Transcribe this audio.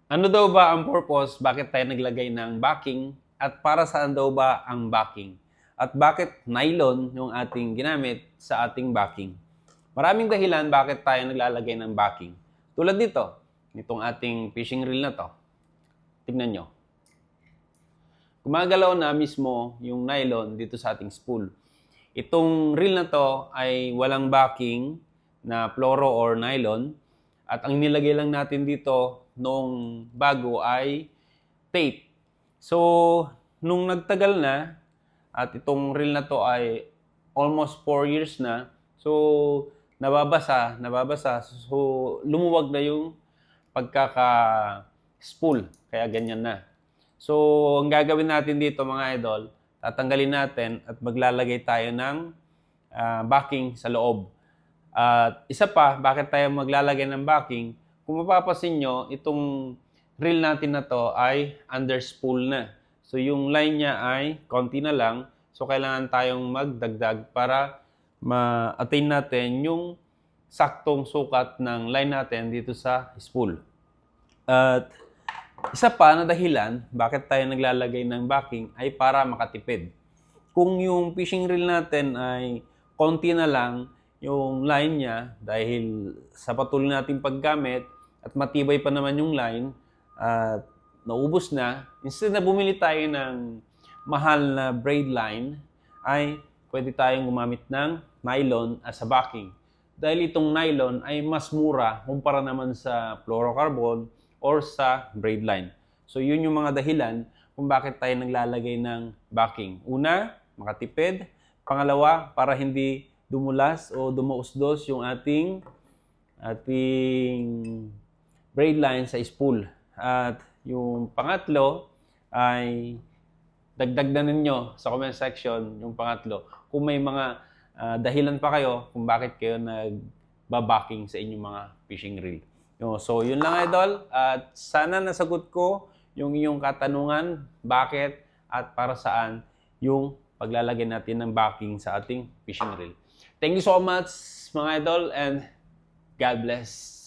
Ano daw ba ang purpose? Bakit tayo naglagay ng backing? At para saan daw ba ang backing? At bakit nylon yung ating ginamit sa ating backing? Maraming dahilan bakit tayo naglalagay ng backing. Tulad dito, itong ating fishing reel na to. Tignan nyo. Gumagalaw na mismo yung nylon dito sa ating spool. Itong reel na to ay walang backing na fluoro or nylon. At ang nilagay lang natin dito noong bago ay tape. So, nung nagtagal na, at itong reel na to ay almost 4 years na, so nababasa, so lumuwag na yung pagkaka-spool, kaya ganyan na. So, ang gagawin natin dito mga idol, tatanggalin natin at maglalagay tayo ng backing sa loob. At isa pa, bakit tayo maglalagay ng backing? Kung mapapasin nyo, itong reel natin na to ay underspool na. So yung line niya ay konti na lang. So kailangan tayong magdagdag para ma-attain natin yung saktong sukat ng line natin dito sa spool. At isa pa na dahilan bakit tayo naglalagay ng backing ay para makatipid. Kung yung fishing reel natin ay konti na lang yung line niya dahil sa patuloy nating paggamit at matibay pa naman yung line at naubos na, instead na bumili tayo ng mahal na braid line, ay pwede tayong gumamit ng nylon as a backing. Dahil itong nylon ay mas mura kumpara naman sa fluorocarbon or sa braid line. So yun yung mga dahilan kung bakit tayo naglalagay ng backing. Una, makatipid. Pangalawa, para hindi dumulas o dumausdos yung ating braid line sa spool. At yung pangatlo ay dagdag na ninyo sa comment section yung pangatlo kung may mga dahilan pa kayo kung bakit kayo nagbabacking sa inyong mga fishing reel. So, yun lang idol. At sana nasagot ko yung iyong katanungan, bakit at para saan yung paglalagay natin ng backing sa ating fishing reel. Thank you so much mga idol and God bless.